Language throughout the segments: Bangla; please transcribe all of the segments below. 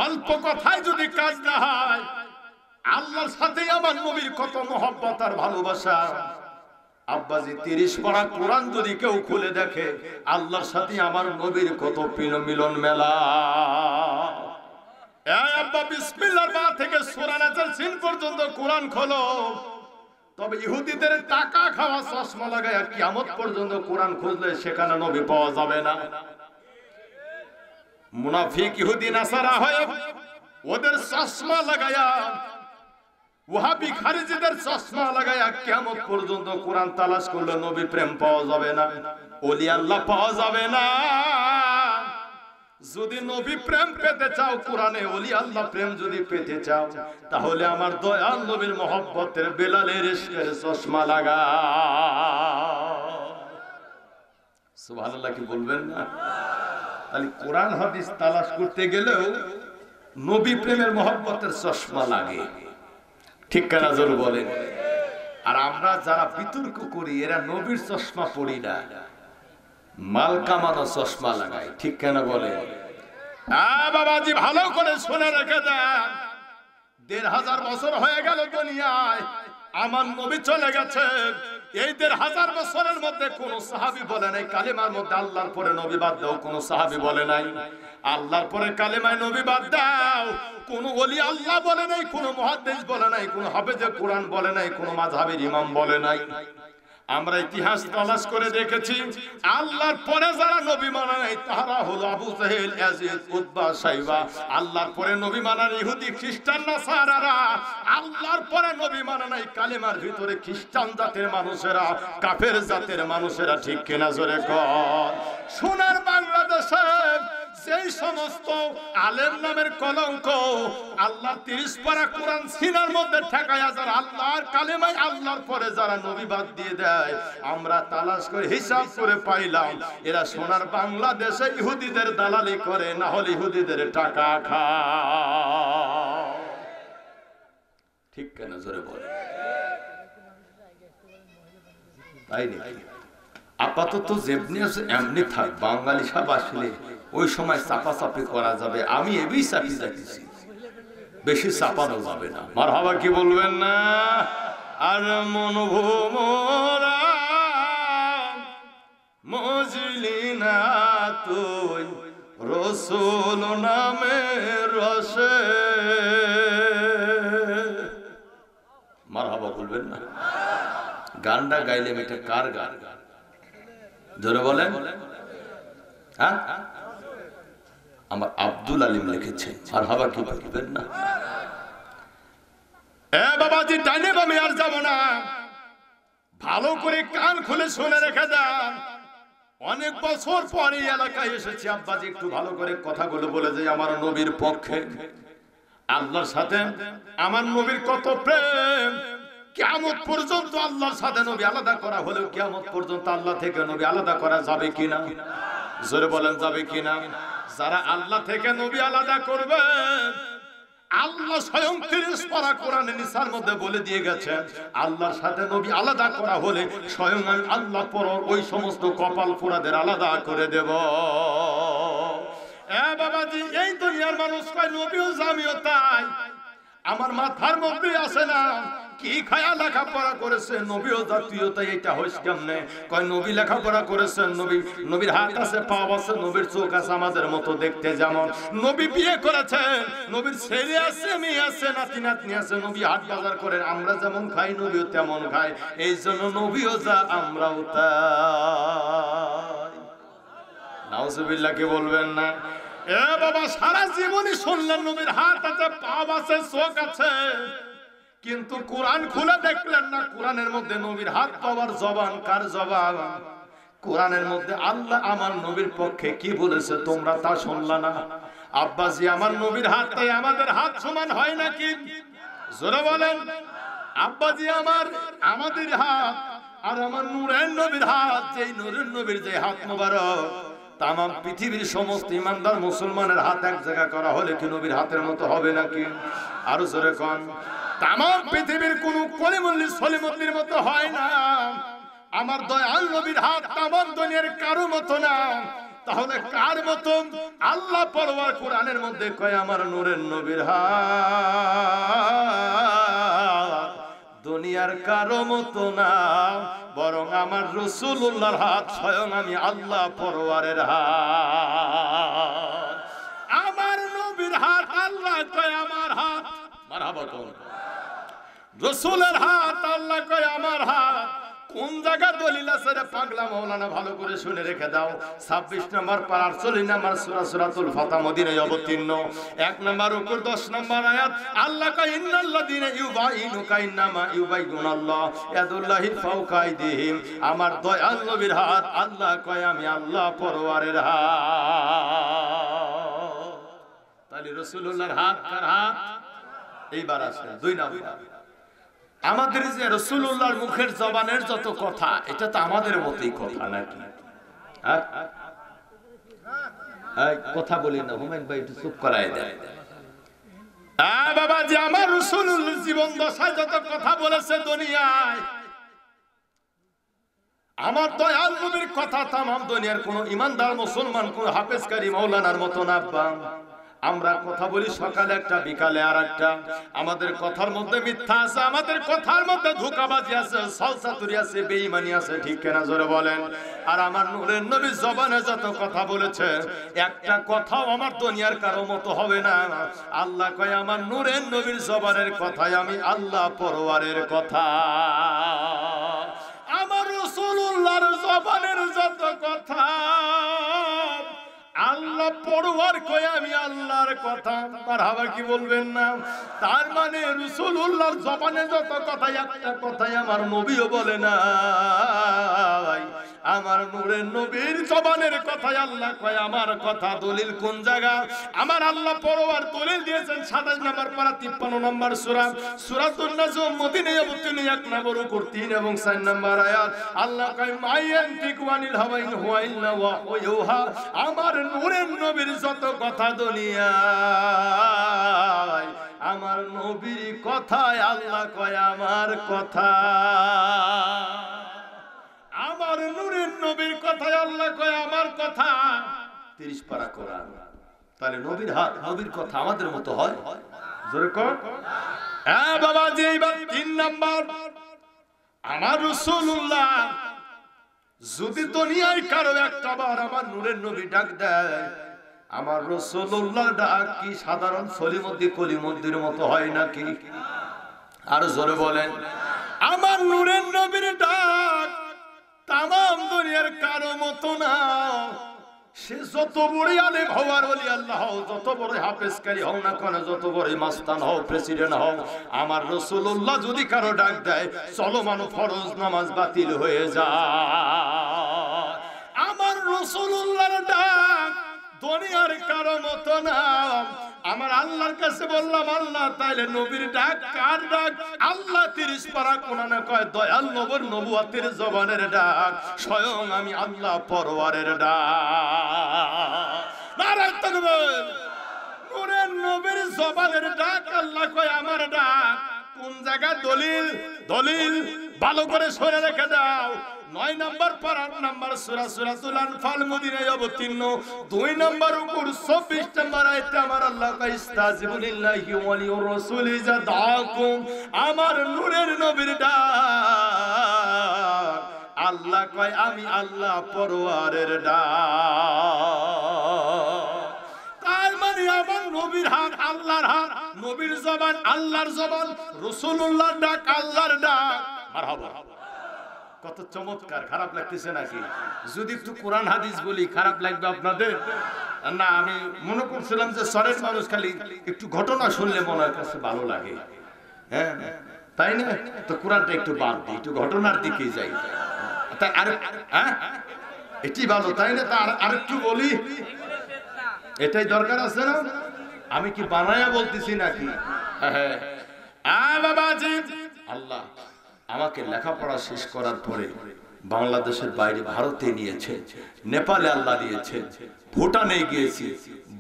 অল্প কথায় যদি কাজ না হয়, আল্লাহর সাথে আমার নবীর কত মহব্বত আর ভালোবাসা। আব্বাজি 30 পারা কোরআন যদি কেউ খুলে দেখে, আল্লাহর সাথে আমার নবীর কত প্রিয় মিলন মেলা। এই আব্বা বিসমিল্লাহর বা থেকে সূরা নাসের সিন পর্যন্ত কোরআন খোলো, তবে ইহুদিদের টাকা খাওয়া চশমা লাগায়া কিয়ামত পর্যন্ত কোরআন খুঁজলে সেখানে নবী পাওয়া যাবে না। মুনাফিক ইহুদি নাসারা হয়ে ওদের চশমা লাগায়া, ওয়াহাবি খারিজিদের চশমা লাগায়া কিয়ামত পর্যন্ত কোরআন তালাশ করলে নবী প্রেম পাওয়া যাবে না, ওলি আল্লাহ পাওয়া যাবে না। যদি নবী প্রেম পেতে চাও, কোরআনে ওলি আল্লাহ প্রেম যদি পেতে চাও, তাহলে আমার দয়াল নবীর মহব্বতের বেলালের ইশকের চশমা লাগা। সুবহানাল্লাহ কি বলবেন না? তাহলে কোরআন হাদিস তালাশ করতে গেলেও নবী প্রেমের মহব্বতের চশমা লাগে, ঠিক কেনা জোর বলেন? আর আমরা যারা বিতর্ক করি, এরা নবীর চশমা পড়ি না, মাল কামানো চশমা লাগাই, ঠিক কেনা বলেন? বাবাজি ভালো করে শুনে রেখে দেন, 1500 বছর হয়ে গেল দুনিয়ায়, আমার নবী চলে গেছে। এই 1500 বছরের মধ্যে কোন সাহাবী বলে নাই কালেমার মধ্যে আল্লাহর পরে নবী বাদ দাও, কোন সাহাবী বলে নাই আল্লাহর পরে কালেমায় নবী বাদ দাও, কোন ওলি আল্লাহ বলে নাই, কোন মুহাদ্দিস বলে নাই, কোন হাফেজে কোরআন বলে নাই, কোন মাযহাবের ইমাম বলে নাই। আমরা ইতিহাস তালাশ করে দেখেছি, আল্লাহর পরে যারা নবী মানে নাই তারা হলো আবু জাহেল, ইয়াজিদ, উতবা, সাইবা। আল্লাহর পরে নবী মানে ইহুদি, খ্রিস্টান, নাসারারা। আল্লাহর পরে নবী মানে নাই কালেমার ভিতরে খ্রিস্টান জাতের মানুষেরা, কাফের জাতের মানুষেরা, ঠিক কিনা জোরে কর। সোনার বাংলাদেশে যেই সমস্ত আলেম নামের কলঙ্ক আল্লাহর 30 পারা কোরআন সিনার মধ্যে ঠেকায়া, যারা আল্লাহর কালেমায় আল্লাহর পরে যারা নবী বাদ দিয়ে দেয়, আমরা তালাশ করে হিসাব করে পাইলাম এরা সোনার বাংলাদেশে ইহুদিদের দালালি করে, না হলে ইহুদিদের টাকা খায়, ঠিক কেন জোরে বলে? তাই নাকি? আপাতত যেমনি আছে এমনি থাক, বাঙালি সব আসলে ওই সময় চাপাচাপি করা যাবে, আমি এবি চাপি যাচ্ছি, বেশি চাপানো যাবে না। মারহাবা কি বলবেন না? আর মনোভূমরা মজলি না তুই রসুল নামে রসে, মারহাবা বলবেন না? গানটা গাইলে এটা কার গান? জোরে বলেন। হ্যাঁ, আমার আব্দুল আলিম লিখেছেন, আর হাবা কি বলবেন না? বাবাজি ডাইনে বামে আর যাব না, ভালো করে কান খুলে শুনে রেখে দেন। অনেক বছর পরে এলাকায় এসেছি, আব্বাজি একটু ভালো করে কথাগুলো বলে যাই। আমার নবীর পক্ষে আল্লাহর সাথে আমার নবীর কত প্রেম, কিয়ামত পর্যন্ত আল্লাহর সাথে নবী আলাদা করা হলেও কিয়ামত পর্যন্ত আল্লাহ থেকে নবী আলাদা করা যাবে কিনা? জোরে বলেন, যাবে কিনা? যারা আল্লাহ থেকে নবী আলাদা করবে, আল্লাহ স্বয়ং 30 পারা কোরআনে নিসার মধ্যে বলে দিয়ে গেছেন, আল্লাহর সাথে নবী আলাদা করা হলে স্বয়ং আমি আল্লাহ পর ওই সমস্ত কপাল পোড়াদের আলাদা করে দেব। বাবাজি এই দুনিয়ার মানুষ কয় নবীও জামিও তাই, আমার মাথার মধ্যে আসে না কি খায়া লেখাপড়া করেছে নবীও জাতীয়তা, এটা হইস কেমনে? কয় নবী লেখাপড়া করেছেন, নবীর হাত আছে, পা আছে, নবীর চোখ আছে আমাদের মতো দেখতে যেমন, নবী বিয়ে করেছেন, নবীর ছেলে আছে, মেয়ে আছে, নাতি নাতনি আছে, নবী হাট বাজার করেন, আমরা যেমন খাই নবীও তেমন খায়, এই জন্য নবীও যা আমরাও তাই। নাউজুবিল্লাহ কি বলবেন না? বাবা সারা জীবনই শুনলেন নবীর হাত আছে, পা আছে, চোখ আছে, কিন্তু কোরআন খুলে দেখলেন না কোরআনের মধ্যে নবীর হাত পাওয়ার জবান কার জবান? কোরআনের মধ্যে আল্লাহ আমার নবীর পক্ষে কি বলেছে তোমরা তা শুনলা না? আব্বাজি আমার নবীর হাতটাই আমাদের হাত সমান হয় নাকি? জোরে বলেন। আব্বাজি আমাদের হাত আর আমার নূরের নবীর হাত, যেই নূরের নবীর যে হাত মোবারক, তাম পৃথিবীর সমস্ত ইমানদার মুসলমানের হাত এক জায়গা করা হলে কি নবীর হাতের মতো হবে নাকি? আরো জোরে কোন। তাম পৃথিবীর কোন কলিমুল্লি সলিমুল্লির মতো হয় না, আমার দয়াল নবীর হাত তাম দুনিয়ার কারো মতো না। তাহলে কার মতো? আল্লাহ পরওয়ার কোরআনের মধ্যে কয় আমার নূরের নবীর হাত দুনিয়ার কারো মতো না, বরং আমার রাসূলুল্লাহর হাত স্বয়ং আমি আল্লাহ পরওয়ারের হাত। আমার নবীর হাত, আল্লাহ কয় আমার হাত। মারহাবা কোন রাসূলের হাত, আল্লাহ কয় আমার হাত। কোন জায়গা দলিল আছে রে পাগলা মাওলানা? ভালো করে শুনে রেখে দাও। 26 নম্বর পারা 48 নম্বর সূরা সূরাতুল ফাতহ মদিনায় অবতীর্ণ 1 নম্বর রুকুর 10 নম্বর আয়াত। আল্লাহ কয় ইন্নাল্লাযীনা ইউবাইনুকা ইন্নামা ইউবাইনুনাল্লাহ ইয়াদুল্লাহি ফাওকা আইদিহিম। আমার দয়াল নবীর হাত, আল্লাহ কয় আমি আল্লাহ পরওয়ারের হাত। তাহলে রাসূলুল্লাহর হাত কার হাত? এইবার আসেন 2 নম্বর। আমাদের যে রাসূলুল্লাহর মুখের জবানের যত কথা, এটা তো আমাদের মতই কথা নাকি? কথা বলি না, হুমায়ুন ভাই একটু চুপ করায় দেয়। বাবা যে আমার রাসূলুল্লাহ জীবন দশায় যত কথা বলেছে দুনিয়ায়, আমার দয়াল নবীর কথা তামাম দুনিয়ার কোন ইমানদার মুসলমান, কোন হাফেজকারী মাওলানার মতো না। আমরা কথা বলি সকালে একটা, বিকালে আর একটা। আমাদের কথার মধ্যে মিথ্যা আছে, আমাদের কথার মধ্যে ধোঁকাবাজি আছে, ছলচাতুরি আছে, বেঈমানি আছে, ঠিক কিনা জোরে বলেন। আর আমার নূরের নবী জবানে যত কথা বলেছে, একটা কথাও আমার দুনিয়ার কারো মতো হবে না। আল্লাহ কয় আমার নূরের নবীর জবানের কথাই আমি আল্লাহ পরওয়ারের কথা। আমার রাসূলুল্লাহর জবানের যত কথা, আল্লাহ পরওয়ার কয় আমি আল্লাহর কথা। মারহাবা কি বলবেন না? তার মানে রাসূলুল্লাহর জবানে যত কথা, একটা কথাই আমার নবীও বলে না। আমার নূরের নবীর জবানের কথাই আল্লাহ কয় আমার কথা। দলিল কোন জায়গা? আমার আল্লাহ পরওয়ার দলিল দিয়েছেন 27 নম্বর পারা 53 নম্বর সূরা সূরাতুন নাজম মদিনায় অবতীর্ণ 1 নম্বর রুকুর 3 এবং 4 নম্বর আয়াত। আল্লাহ কয় মায়ান্তিকু আনিল হাওয়া ইন হুয়া ইল্লা ওয়াহয়ুহা। আমার নূরের নবীর যত কথা দুনিয়ায়, আমার নবীর কথায় আল্লাহ কয় আমার কথা। আমার নূরের নবীর কথায় আল্লাহ কয় আমার কথা। 30 পারা কোরআন। তাহলে নবীর হাত, নবীর কথা আমাদের মতো হয়? জোরে কর। হ্যাঁ বাবা জি। এবার 3 নাম্বার, আমার রাসূলুল্লাহ যদি দুনিয়ায় কারো একটা বার আমার নূরের নবী ডাক দেয়, আমার রাসূলুল্লাহ ডাক কি সাধারণ সলিমদ্দি কলিমদ্দির মতো হয় নাকি? আর জোরে বলেন। আমার নূরের নবীর ডাক তামাম দুনিয়ার কারো মতো না। সে যত বড় আলেম হও আর ওলি আল্লাহ হও, যত বড় হাফেজকারী হও না কেন, যত বড় মাস্তান হও, প্রেসিডেন্ট হও, আমার রাসূলুল্লাহ যদি কারো ডাক দেয়, চলমান ফরজ নামাজ বাতিল হয়ে যায়। আমার রাসূলুল্লাহর ডাক দুনিয়ার কারো মতো না। আমার আল্লাহর কাছে বললাম আল্লাহ তাইলে নবীর ডাক কার ডাক? আল্লাহ 30 পারা কোরআনে কয় দয়াল নবীর নবুয়তের জবানের ডাক স্বয়ং আমি আল্লাহ পরওয়ারের ডাক। নারায়ে তাকবীর। নূরের নবীর জবানের ডাক আল্লাহ কয় আমার ডাক। কোন জায়গা দলিল? দলিল ভালো করে শুনে রেখে দাও। 9 নম্বর পারা 8 নম্বর সূরা সূরাতুল আনফাল মদিনায় অবতীর্ণ 2 নম্বর রুকুর 24 নম্বর আয়াতে আমার আল্লাহ কয় ইস্তাজিবু লিল্লাহি ওয়া লির রাসূলি ইযা দাআকুম। আমার নূরের নবীর ডাক আল্লাহ কয় আমি আল্লাহ পরওয়ারের ডাক। তার মানে আমার নবীর হাত আল্লাহর হাত, নবীর জবান আল্লাহর জবান, রাসূলুল্লাহর ডাক আল্লাহর ডাক। মারহাবা। কত চমৎকার! খারাপ লাগতেছে নাকি? যদি একটু কোরআন হাদিস বলি খারাপ লাগবে আপনাদের না? আমি মনে করছিলাম যে সরের মানুষ খালি একটু ঘটনা শুনলে মনের কাছে ভালো লাগে, হ্যাঁ তাই না? তো কোরআনটা একটু বাদ দিই, একটু ঘটনার দিকে যাই। তাই আর হ্যাঁ এটি ভালো, তাই না? তার আরেকটু বলি, এটাই দরকার আছে না? আমি কি বানায়া বলতেছি নাকি? হ্যাঁ বাবাজি, আল্লাহ আমাকে লেখাপড়া শেষ করার পরে বাংলাদেশের বাইরে ভারতে নিয়েছে, নেপালে আল্লাহ দিয়েছে, ভুটানে গিয়েছি,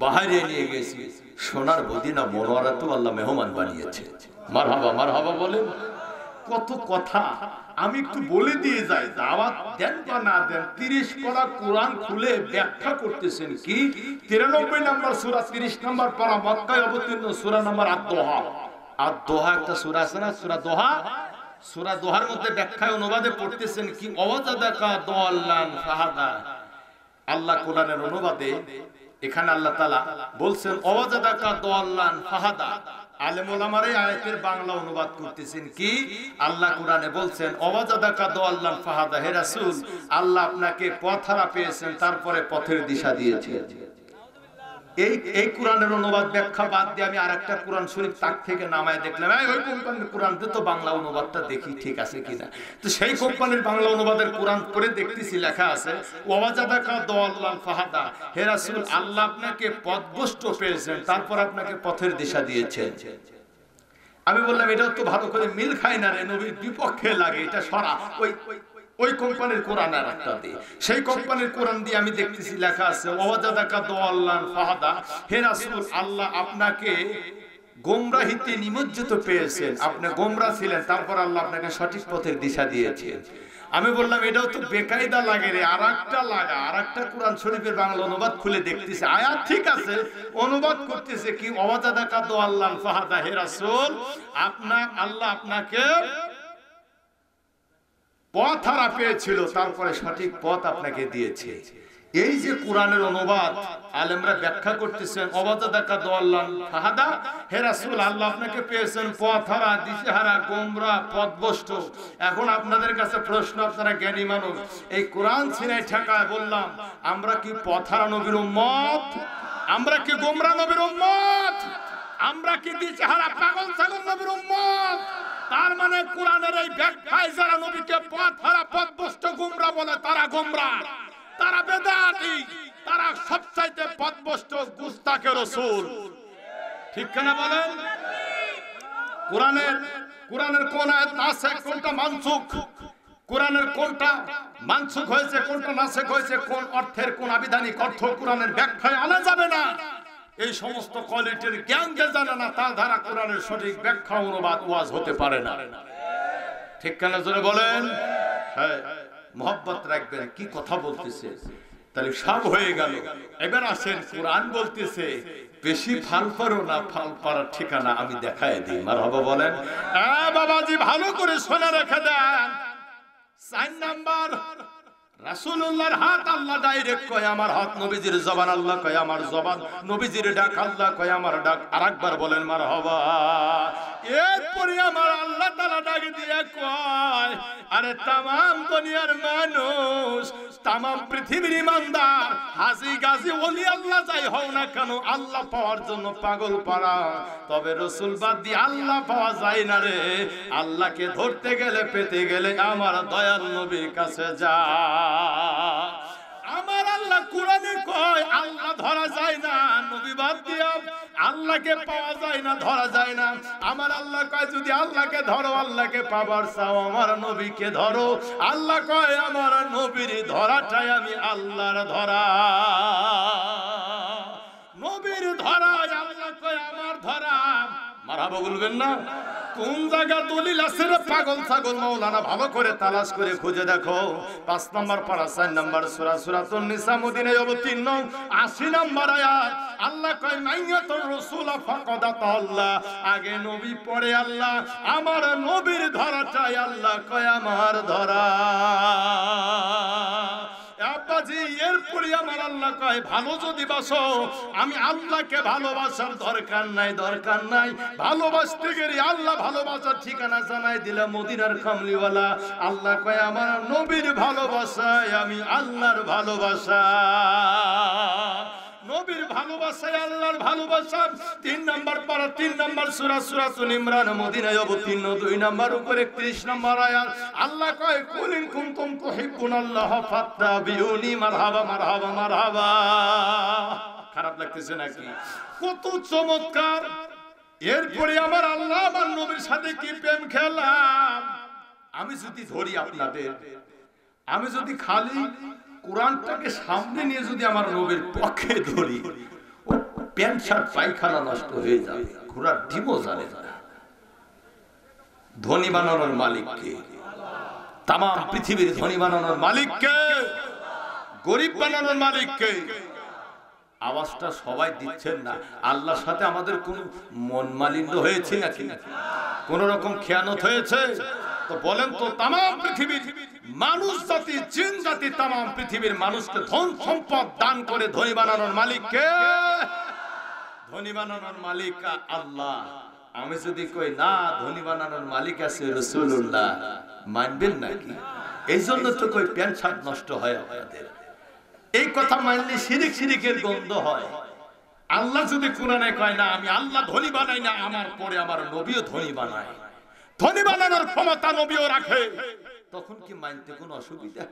বাহিরে নিয়ে গেছি, সোনার মদিনা মনোয়ারাতেও আল্লাহ মেহমান বানিয়েছে। মারহাবা মারহাবা বলেন। কত কথা আমি একটু বলে দিয়ে যাই, দাওয়াত দেন বা না দেন। 30 পারা কোরআন খুলে ব্যাখ্যা করতেছেন কি 93 নম্বর সূরা 30 নম্বর পারা মক্কায় অবতীর্ণ সূরা নম্বর আদ-দোহা। আদ-দোহা একটা সূরা আছে না, সূরা দোহা। সূরা দোহার মধ্যে ব্যাখ্যায় অনুবাদে পড়তেছেন কি ওয়াজাদাকা দাল্লান ফাহাদা। আল্লাহ কোরআনের অনুবাদে এখানে আল্লাহ তাআলা বলছেন ওয়াজাদাকা দাল্লান ফাহাদা। আলেম ওলামারা এই আয়াতের বাংলা অনুবাদ করতেছেন কি আল্লাহ কোরআনে বলছেন ওয়াজাদাকা দাল্লান ফাহাদা, হে রাসূল আল্লাহ আপনাকে পথহারা পেয়েছেন তারপরে পথের দিশা দিয়েছেন। এই কোরআনের অনুবাদ ব্যাখ্যা বাদ দিয়ে আমি আরেকটা কোরআন শরীফ তাক থেকে নামায় দেখলাম, ওই কোম্পানির কোরআনতে তো বাংলা অনুবাদটা দেখি ঠিক আছে কিনা। তো সেই কোম্পানির বাংলা অনুবাদের কোরআন পড়ে দেখতেছি লেখা আছে ওয়াজাদাকা দাল্লান ফাহাদা, হে রাসূল আল্লাহ আপনাকে পথভ্রষ্ট পেয়েছেন তারপর আপনাকে পথের দিশা দিয়েছেন। আমি বললাম এটাও তো ভালো করে মিল খায় না রে, নবীর বিপক্ষে লাগে, এটা সরা। ওই কোম্পানির কোরআন আর একটা দিয়ে, সেই কোম্পানির কোরআন দিয়ে আমি দেখতেছি লেখা আছে ওয়াজাদাকা দাল্লান ফাহাদা, হে রাসূল আল্লাহ আপনাকে গোমরাহিতে নিমজ্জিত পেয়েছেন, আপনি গোমরাহ ছিলেন তারপর আল্লাহ আপনাকে সঠিক পথের দিশা দিয়েছেন। আমি বললাম এটাও তো বেকায়দা লাগে রে, আরেকটা লাগা। আরেকটা কোরআন শরীফের বাংলা অনুবাদ খুলে দেখতেছি আয়াত ঠিক আছে, অনুবাদ করতেছে কি ওয়াজাদাকা দাল্লান ফাহাদা, হে রাসূল আল্লাহ আপনাকে পথ হারা পেয়েছিল তারপরে সঠিক পথ আপনাকে দিয়েছে। এই যে কোরআনের অনুবাদ আলেমরা ব্যাখ্যা করতেছেন ওয়াজাদাকা দাল্লান ফাহাদা, হে রাসূল আল্লাহ আপনাকে পেয়েছেন পথ হারা, দিশেহারা, গোমরা, পথভ্রষ্ট। এখন আপনাদের কাছে প্রশ্ন, আপনারা জ্ঞানী মানুষ, এই কোরআন ছিনাই ঠেকায় বললাম আমরা কি পথ হারা নবীর উম্মত? আমরা কি গোমরা নবীর উম্মত? আমরা কি দিশেহারা পাগল ছাগল নবীর উম্মত? তার মানে কোরআনের এই ব্যাখ্যায় যারা নবীকে পথ হারা, পথভ্রষ্ট, গোমরা বলে তারা গোমরা, তারা বেদাতি, তারা সবচাইতে পথভ্রষ্ট গুস্তাখে রাসূল। ঠিক কিনা বলেন? কোরআনের কোন আয়াত নাসিখ কোনটা মানসুখ, কোরআনের কোনটা মানসুখ হয়েছে কোনটা নাসিখ হয়েছে, কোন অর্থের কোন আবিধানিক অর্থ কোরআনের ব্যাখ্যায় আনা যাবে না। এই সমস্ত কোয়ালিটির জ্ঞান যে জানে না তার দ্বারা কোরআনের সঠিক ব্যাখ্যা অনুবাদ ওয়াজ হতে পারে না। ঠিক কেন জোরে বলেন? হ্যাঁ, মোহাব্বত রাখবেন কি কথা বলতেছে, তাহলে সব হয়ে গেল। এবার আসেন কোরআন বলতেছে বেশি ফাল পারো না, ফাল পারার ঠিকানা আমি দেখায় দিই। মারহাবা বলেন। বাবাজি ভালো করে শুনে রেখে দেন। 4 নাম্বার রাসূলুল্লাহর হাত আল্লাহ ডাইরেক্ট কয় আমার হাত, নবীজির জবান আল্লাহ কয় আমার জবান, নবীজির ডাক আল্লাহ কয় আমার ডাক। আরেকবার বলেন মারহাবা। এরপরে আমার আল্লাহ তাআলা ডাক দিয়ে কয় আরে তামাম দুনিয়ার মানুষ, তামাম পৃথিবীর ইমানদার, হাজী গাজী ওলি আল্লাহ যাই হও না কেন, আল্লাহ পাওয়ার জন্য পাগল পারা, তবে রাসূল বাদ দিয়ে আল্লাহ পাওয়া যায় না রে। আল্লাহকে ধরতে গেলে পেতে গেলে আমার দয়াল নবীর কাছে যা। আমার আল্লাহ কোরআনে কয় আল্লাহ ধরা যায় না, নবী বাদ দিয়া আল্লাহকে পাওয়া যায় না, ধরা যায় না। আমার আল্লাহ কয় যদি আল্লাহকে ধরো, আল্লাহকে পাবার চাও, আমার নবীকে ধরো। আল্লাহ কয় আমার নবীর ধরাটাই আমি আল্লাহর ধরা, নবীর ধরা আল্লাহ কয় আমার ধরা। মারহাবা বলবেন না? কোন জায়গা দলিল আছে রে পাগল ছাগল মাওলানা? ভালো করে তালাশ করে খুঁজে দেখো। 5 নম্বর পারা 4 নম্বর সূরা সূরাতুন নিসা মদিনায় অবতীর্ণ 80 নম্বর আয়াত। আল্লাহ কয় মাইয়াতুর রাসূল ফাকাদ আল্লাহ, আগে নবী পরে আল্লাহ, আমার নবীর ধরাটাই আল্লাহ কয় আমার ধরা। আব্বাজি এরপরে আমার আল্লাহ কয় ভালো যদি বাসো, আমি আল্লাহকে ভালোবাসার দরকার নাই, দরকার নাই। ভালোবাসতে গেলে আল্লাহ ভালোবাসার ঠিকানা জানাই দিলে মদিনার কামলিওয়ালা। আল্লাহ কয় আমার নবীর ভালোবাসায় আমি আল্লাহর ভালোবাসা, নবীর ভালোবাসায় আল্লাহর ভালোবাসা। 3 নম্বর পারা 3 নম্বর সূরা সূরাতুল ইমরান মদিনায় অবতীর্ণ 2 নম্বর উপরে 31 নম্বর আয়াত। আল্লাহ কয় কুল ইন কুনতুম তুহিব্বুনাল্লাহ ফাত্তাবিউনি। মারহাবা মারহাবা মারহাবা। খারাপ লাগতেছে নাকি? কত চমৎকার! এরপরে আমার আল্লাহ আমার নবীর সাথে কি প্রেম খেলাম। আমি যদি ধরি আপনাদের, আমি যদি খালি কোরআনটাকে সামনে নিয়ে যদি আমার নবীর পক্ষে ধরি, ও প্যান্ট শার্ট পায়খানা নষ্ট হয়ে যাবে, ঘোড়ার ডিমও জানে না। ধনী বানানোর মালিক কে? তাম পৃথিবীর ধনী বানানোর মালিক কে? গরিব বানানোর মালিক কে? আওয়াজটা সবাই দিচ্ছেন না। আল্লাহর সাথে আমাদের কোন মন মালিন্য হয়েছে নাকি? কোন রকম খেয়ানত হয়েছে? তো বলেন তো, তাম পৃথিবীর মানুষ জাতি, জিন জাতি, তাম পৃথিবীর মানুষকে ধন সম্পদ দান করে ধনী বানানোর মালিক কে? ধনী বানানোর মালিক আল্লাহ। আমি যদি কই না ধনী বানানোর মালিক আছে রাসূলুল্লাহ, মানবেন নাকি? এই জন্য তো কই প্যান্ট শার্ট নষ্ট হয় আপনাদের। এই কথা মানলে শিরিক, শিরিকের গন্ধ হয়। আল্লাহ যদি কোরআনে কয় না আমি আল্লাহ ধনী বানাই না, আমার পরে আমার নবীও ধনী বানায়, ধনী বানানোর ক্ষমতা নবীও রাখে, তখন কি মানতে কোনো অসুবিধা?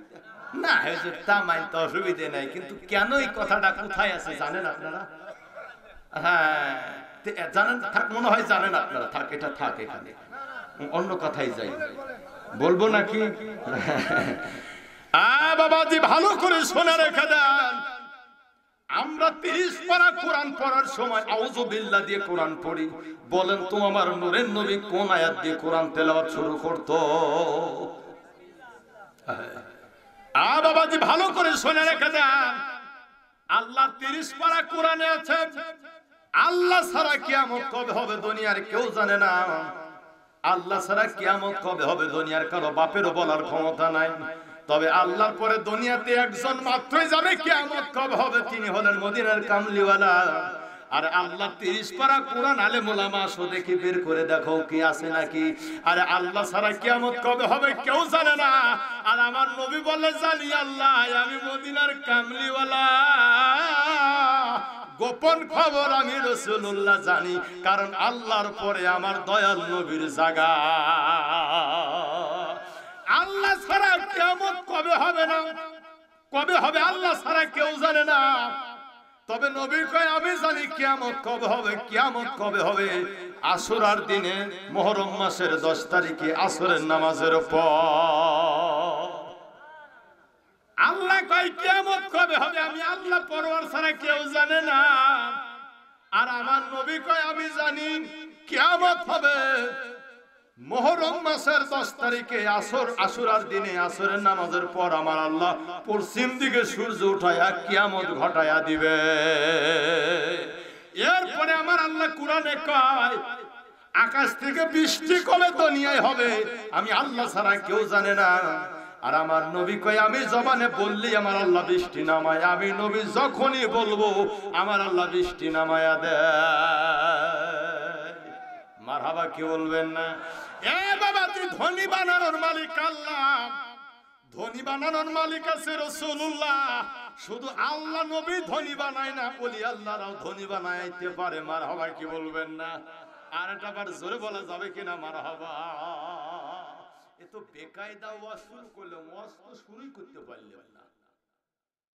না হুজুর, তা মানতে অসুবিধা নাই, কিন্তু কেন এই কথাটা কোথায় আছে জানেন আপনারা? হ্যাঁ জানেন, থাক মনে হয় জানেন আপনারা, থাক এটা থাক, এখানে অন্য কথাই যাই, বলবো নাকি? বাবাজি ভালো করে শোনা রেখে দেন। আমরা 30 পারা কোরআন পড়ার সময় আউযু বিল্লাহ দিয়ে কোরআন পড়ি। বলেন তো আমার নূরের নবী কোন আয়াত দিয়ে কোরআন তেলাওয়াত শুরু করতো? বাবাজি ভালো করে শোনা রেখে দেন। আল্লাহ 30 পারা কোরআনে আছে, আল্লাহ ছাড়া কিয়ামত কবে হবে দুনিয়ার কেউ জানে না। আল্লাহ ছাড়া কিয়ামত কবে হবে দুনিয়ার কারো বাপেরও বলার ক্ষমতা নাই। তবে আল্লাহর পরে দুনিয়াতে একজন মাত্রই জানে কিয়ামত কবে হবে, তিনি হলেন মদিনার কামলিওয়ালা। আর আল্লাহ 30 পারা কোরআন আলেম ওলামা আসো দেখি বের করে দেখো কি আছে নাকি। আরে আল্লাহ ছাড়া কিয়ামত কবে হবে কেউ জানে না। আর আমার নবী বলে জানি আল্লাহ, আমি মদিনার কামলিওয়ালা, গোপন খবর আমি রাসূলুল্লাহ জানি, কারণ আল্লাহর পরে আমার দয়াল নবীর জায়গা। আল্লাহ ছাড়া কিয়ামত কবে হবে না, কবে হবে আল্লাহ ছাড়া কেউ জানে না। তবে নবী কয় আমি জানি কিয়ামত কবে হবে। কিয়ামত কবে হবে? আশুরার দিনে, মুহররম মাসের 10 তারিখে আসরের নামাজের পর। আল্লাহ কয় কিয়ামত কবে হবে আমি আল্লাহ পরওয়ার ছাড়া কেউ জানে না। আর আমার নবী কয় আমি জানি কিয়ামত হবে মুহররম মাসের 10 তারিখে আশুরার দিনে আসরের নামাজের পর আমার আল্লাহ পশ্চিম দিকে সূর্য উঠায়া কিয়ামত ঘটায়া দিবে। এরপরে আমার আল্লাহ কোরআনে কয় আকাশ থেকে বৃষ্টি কবে দুনিয়ায় হবে আমি আল্লাহ ছাড়া কেউ জানে না। আর আমার নবী কয় আমি জবানে বললি আমার আল্লাহ বৃষ্টি নামায়, আমি নবী যখনই বলবো আমার আল্লাহ বৃষ্টি নামায়া দেয়। মারহাবা কি বলবেন না? এ বাবা, তুই ধনী বানানোর মালিক আল্লাহ, ধনী বানানোর মালিক আছে রাসূলুল্লাহ। শুধু আল্লাহ নবী ধনী বানায় না, ওলি আল্লাহরাও ধনী বানাইতে পারে। মারহাবা কি বলবেন না? আর এটা বার জোরে বলা যাবে কিনা মারহাবা? এ তো বেকায়দা ওয়াজ শুরু করলাম, ওয়াজ তো শুরুই করতে পারলাম না।